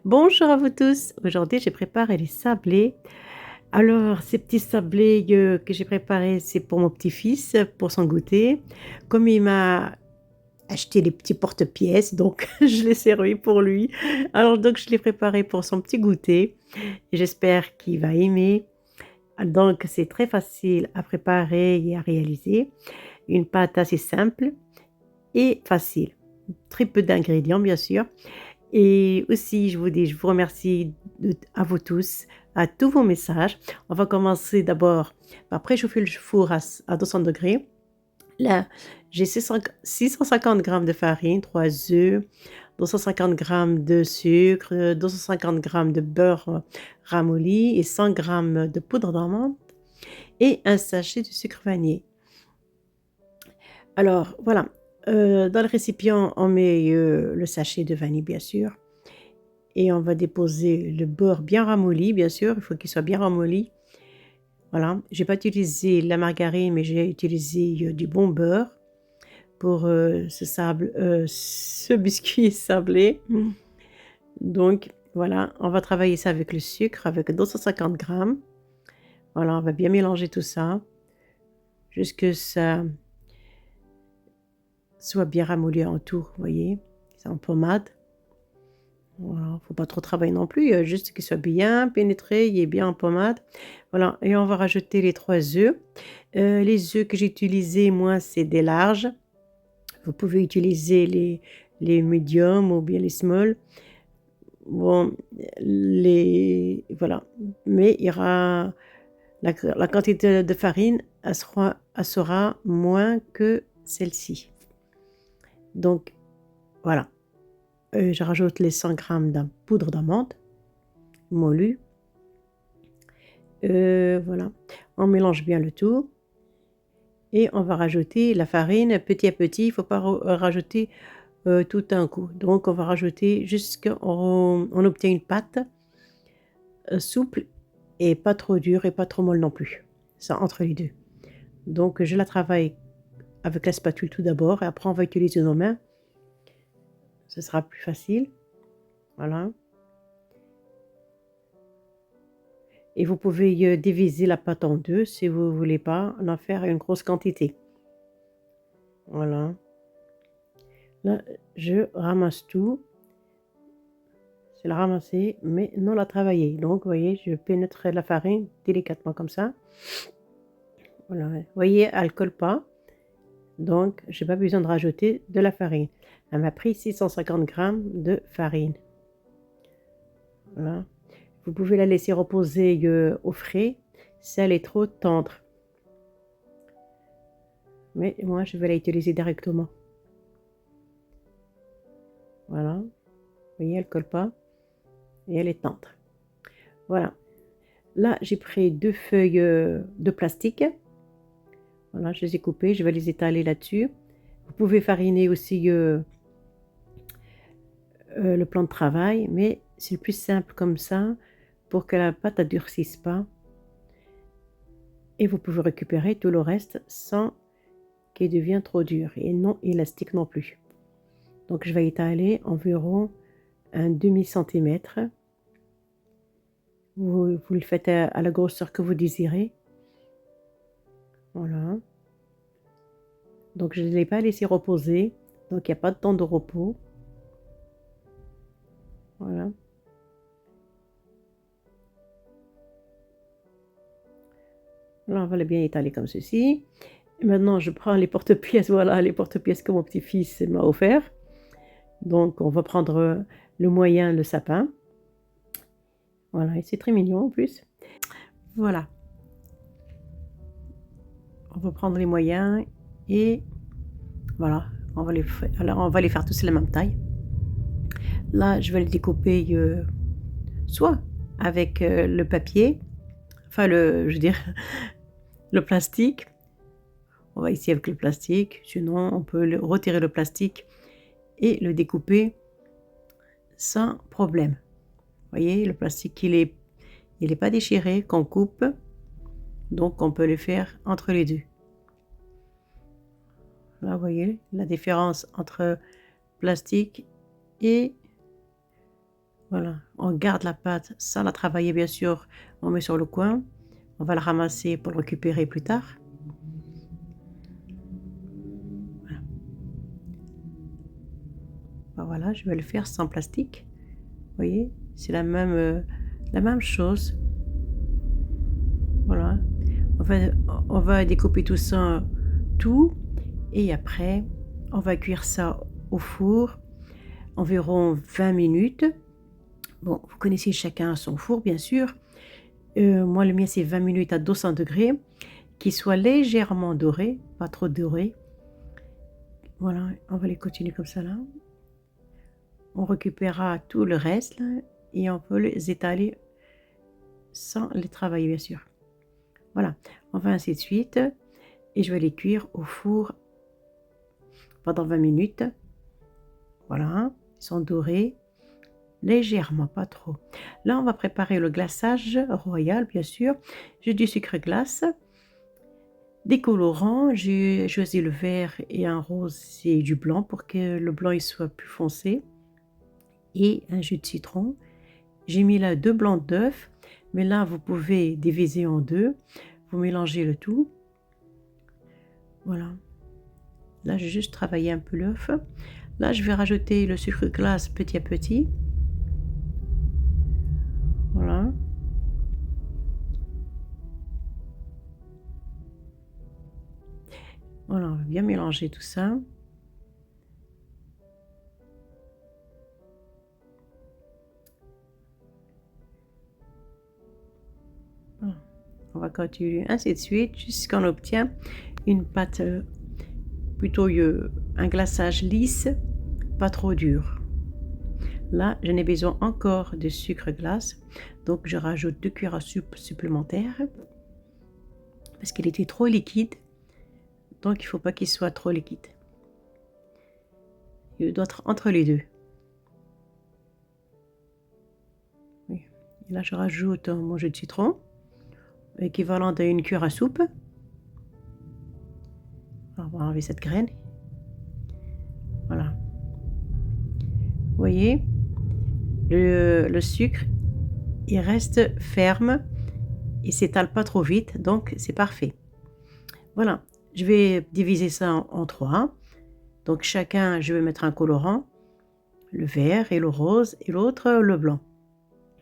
Bonjour à vous tous. Aujourd'hui, j'ai préparé les sablés. Alors, ces petits sablés que j'ai préparés, c'est pour mon petit-fils, pour son goûter. Comme il m'a acheté les petits porte-pièces, donc je l'ai servi pour lui. Alors, donc, je l'ai préparé pour son petit goûter. Et j'espère qu'il va aimer. Donc, c'est très facile à préparer et à réaliser. Une pâte assez simple et facile. Très peu d'ingrédients, bien sûr. Et aussi, je vous remercie à vous tous, à tous vos messages. On va commencer d'abord par préchauffer le four à 200 degrés. Là, j'ai 650 grammes de farine, 3 œufs, 250 grammes de sucre, 250 grammes de beurre ramolli et 100 grammes de poudre d'amande et un sachet de sucre vanillé. Alors, voilà. Dans le récipient, on met le sachet de vanille, bien sûr. Et on va déposer le beurre bien ramolli, bien sûr, il faut qu'il soit bien ramolli. Voilà, j'ai pas utilisé la margarine, mais j'ai utilisé du bon beurre pour ce biscuit sablé. Donc voilà, on va travailler ça avec le sucre, avec 250 grammes. Voilà, on va bien mélanger tout ça, jusque ça soit bien ramolli en tout, vous voyez, c'est en pommade. Voilà, faut pas trop travailler non plus, juste qu'il soit bien pénétré, il est bien en pommade. Voilà et on va rajouter les 3 œufs. Les œufs que j'ai utilisés, moi, c'est des larges. Vous pouvez utiliser les médiums ou bien les small. Bon, voilà, mais il y aura la quantité de farine, elle sera moins que celle-ci. Donc voilà, je rajoute les 100 grammes de poudre d'amande moulue. Voilà, on mélange bien le tout et on va rajouter la farine petit à petit. Il ne faut pas rajouter tout d'un coup. Donc on va rajouter jusqu'à on obtient une pâte souple et pas trop dure et pas trop molle non plus. Ça entre les deux. Donc je la travaille avec la spatule tout d'abord et après on va utiliser nos mains. Ce sera plus facile. Voilà. Et vous pouvez diviser la pâte en deux si vous ne voulez pas en faire une grosse quantité. Voilà. Là, je ramasse tout. C'est la ramasser, mais non la travailler. Donc, vous voyez, je pénètre la farine délicatement comme ça. Voilà. Vous voyez, elle ne colle pas. Donc, je n'ai pas besoin de rajouter de la farine. Elle m'a pris 650 grammes de farine. Voilà. Vous pouvez la laisser reposer au frais si elle est trop tendre. Mais moi, je vais la utiliser directement. Voilà. Vous voyez, elle ne colle pas et elle est tendre. Voilà. Là, j'ai pris 2 feuilles de plastique. Voilà, je les ai coupées, je vais les étaler là-dessus. Vous pouvez fariner aussi le plan de travail, mais c'est le plus simple comme ça pour que la pâte ne durcisse pas. Et vous pouvez récupérer tout le reste sans qu'il devienne trop dur et non élastique non plus. Donc je vais étaler environ un demi-centimètre. Vous le faites à la grosseur que vous désirez. Voilà. Donc je ne l'ai pas laissé reposer, donc il n'y a pas de temps de repos. Voilà. Là, on va le bien étaler comme ceci. Et maintenant, je prends les porte-pièces, voilà, les porte-pièces que mon petit-fils m'a offert. Donc, on va prendre le moyen, le sapin. Voilà, et c'est très mignon en plus. Voilà. On va prendre les moyens et voilà, alors on va les faire tous la même taille. Là, je vais les découper soit avec le papier, enfin je veux dire, le plastique. On va ici avec le plastique, sinon on peut retirer le plastique et le découper sans problème. Vous voyez, le plastique, il est pas déchiré qu'on coupe, donc on peut le faire entre les deux. Là, vous voyez la différence entre plastique et Voilà, on garde la pâte sans la travailler bien sûr, on met sur le coin, on va la ramasser pour le récupérer plus tard. Voilà. Bah, voilà, je vais le faire sans plastique. Vous voyez? C'est la même chose. Voilà. On va on va découper tout ça, tout et après on va cuire ça au four environ 20 minutes. Bon, vous connaissez chacun son four bien sûr. Moi le mien c'est 20 minutes à 200°, qu'il soit légèrement doré, pas trop doré. Voilà, on va les continuer comme ça là. On récupérera tout le reste là et on peut les étaler sans les travailler bien sûr. Voilà, on va ainsi de suite et je vais les cuire au four pendant 20 minutes. Voilà, ils sont dorés, légèrement, pas trop. Là, on va préparer le glaçage royal, bien sûr. J'ai du sucre glace, des colorants, j'ai choisi le vert et un rose et du blanc pour que le blanc il soit plus foncé et un jus de citron. J'ai mis là 2 blancs d'œufs, mais là, vous pouvez diviser en 2. Vous mélangez le tout. Voilà. Là, j'ai juste travaillé un peu l'œuf. Là, je vais rajouter le sucre glace petit à petit. Voilà. Voilà, on va bien mélanger tout ça. Voilà. On va continuer ainsi de suite jusqu'à on obtient une pâte, plutôt, un glaçage lisse, pas trop dur. Là, je n'ai besoin encore de sucre glace, donc je rajoute 2 cuillères à soupe supplémentaires parce qu'il était trop liquide, donc il ne faut pas qu'il soit trop liquide. Il doit être entre les 2. Oui. Et là, je rajoute mon jus de citron, équivalent à 1 cuillère à soupe. Alors, on va enlever cette graine. Voilà. Vous voyez, le sucre, il reste ferme, il s'étale pas trop vite, donc c'est parfait. Voilà, je vais diviser ça en 3. Donc chacun, je vais mettre un colorant, le vert et le rose et l'autre le blanc.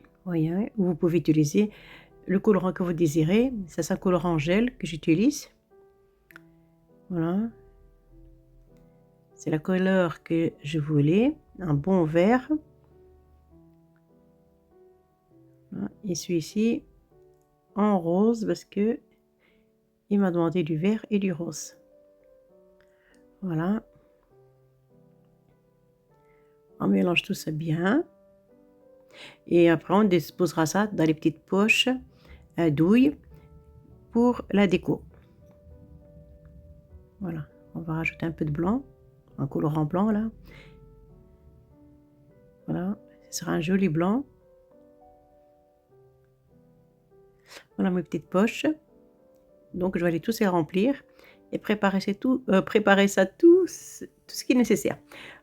Vous voyez, vous pouvez utiliser le colorant que vous désirez. Ça, c'est un colorant gel que j'utilise. Voilà. C'est la couleur que je voulais, un bon vert. Voilà. Et celui-ci en rose parce que il m'a demandé du vert et du rose. Voilà. On mélange tout ça bien. Et après, on disposera ça dans les petites poches à douille pour la déco. Voilà. On va rajouter un peu de blanc, un colorant blanc là. Voilà. Ce sera un joli blanc. Voilà mes petites poches. Donc, je vais aller tous les remplir et préparer ça tout ce qui est nécessaire.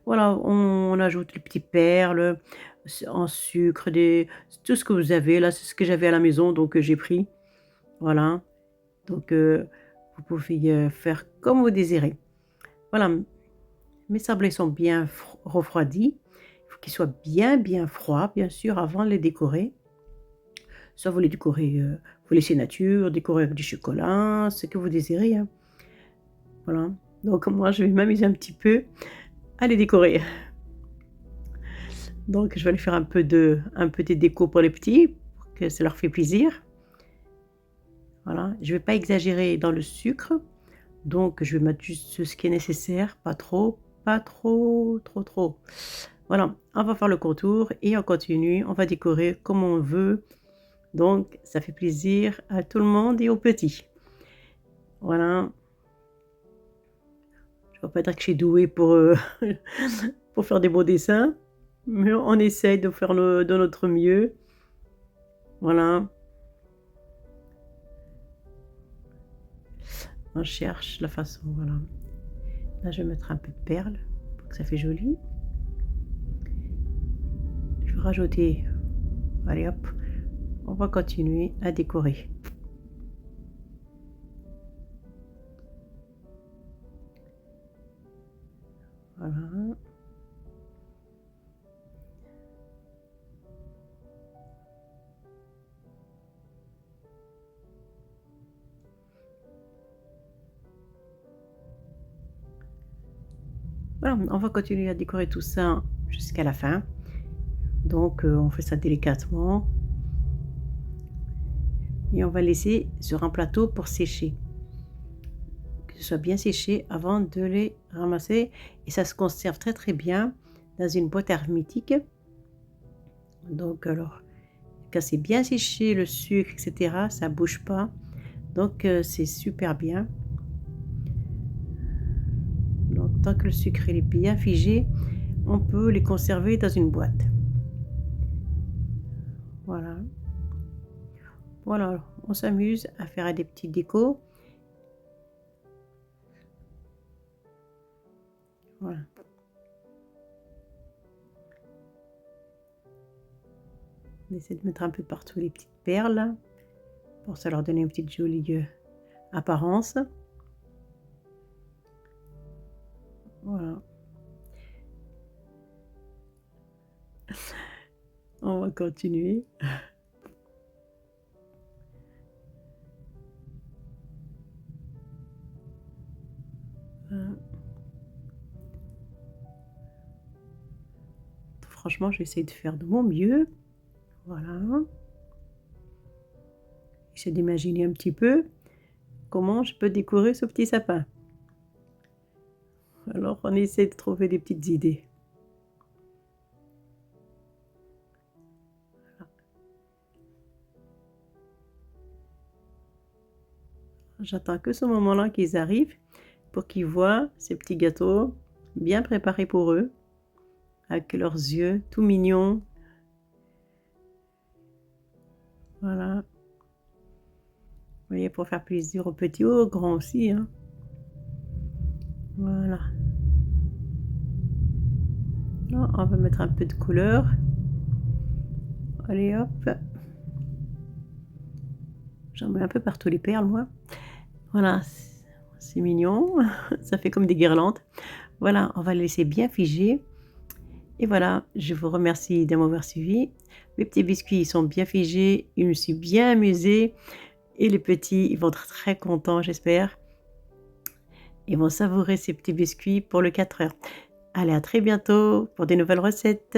Voilà, on ajoute les petites perles en sucre, tout ce que vous avez. Là, c'est ce que j'avais à la maison, donc j'ai pris. Voilà, donc vous pouvez faire comme vous désirez. Voilà, mes sablés sont bien refroidis. Il faut qu'ils soient bien froids, bien sûr, avant de les décorer. Soit vous les décorez, vous laissez nature, décorer avec du chocolat, ce que vous désirez, hein. Voilà, donc moi je vais m'amuser un petit peu à les décorer. Donc je vais aller faire un peu de déco pour les petits, pour que ça leur fait plaisir. Voilà, je vais pas exagérer dans le sucre, donc je vais mettre juste ce qui est nécessaire, pas trop, trop. Voilà, on va faire le contour et on continue, on va décorer comme on veut. Donc ça fait plaisir à tout le monde et aux petits. Voilà. Je ne vais pas dire que je suis douée pour, pour faire des beaux dessins, mais on essaye de faire de notre mieux. Voilà. On cherche la façon, voilà. Là, je vais mettre un peu de perles pour que ça fait joli. Je vais rajouter. Allez hop, on va continuer à décorer. Voilà. Voilà, on va continuer à décorer tout ça jusqu'à la fin. Donc, on fait ça délicatement et on va laisser sur un plateau pour sécher. Que ce soit bien séché avant de les ramasser et ça se conserve très, très bien dans une boîte hermétique. Donc alors, quand c'est bien séché, le sucre et cetera, ça bouge pas. Donc c'est super bien. Donc tant que le sucre il est bien figé, on peut les conserver dans une boîte. Voilà. Voilà, on s'amuse à faire des petits décos. Voilà. On essaie de mettre un peu partout les petites perles pour ça leur donner une petite jolie apparence. Voilà. On va continuer. Franchement, j'essaie de faire de mon mieux. Voilà. J'essaie d'imaginer un petit peu comment je peux décorer ce petit sapin. Alors, on essaie de trouver des petites idées. Voilà. J'attends que ce moment-là qu'ils arrivent pour qu'ils voient ces petits gâteaux bien préparés pour eux, avec leurs yeux tout mignons. Voilà. Vous voyez, pour faire plaisir aux petits ou aux grands aussi, hein. Voilà. Là, on va mettre un peu de couleur. Allez hop. J'en mets un peu partout les perles, moi. Voilà, c'est mignon. Ça fait comme des guirlandes. Voilà, on va le laisser bien figer. Et voilà, je vous remercie de m'avoir suivi. Mes petits biscuits, ils sont bien figés. Je me suis bien amusée. Et les petits, ils vont être très contents, j'espère. Ils vont savourer ces petits biscuits pour le 4 heures. Allez, à très bientôt pour des nouvelles recettes.